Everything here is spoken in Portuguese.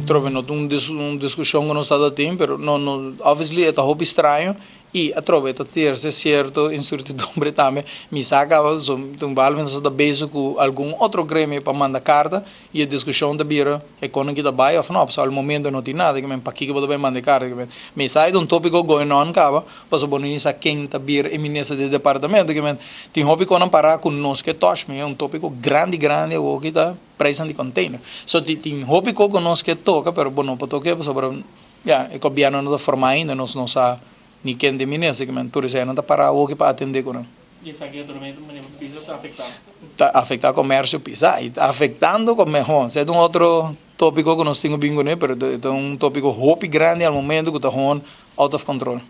trove não discussão que nós está tendo, pero não, obviously é um estranho e a trove está ter certo incertidumbre também. Me saca um balance da base com algum outro grêmio para mandar carta e a discussão da bira é quando que da vai of não, ao momento não tem nada que me para que pode mandar carta que me sai de tópico going on cava, para bonito sa quem tá bira eminência de departamento que me tem hobby quando parar com nós que tosh me é tópico grande o que tá preço de container. So tem hobby com nós que toca, pero bueno, para tocar sobre já, é que o governo não forma ainda, nós não sabe ni quem de minas que men turismo não está para o que para atender com não. E essa aqui é dormente mas o piso está afetado. Está afetando o comércio pisa e está afetando o mejor. É um outro tópico que nós temos bingo né, pero é um tópico hope grande ao momento que está out of control.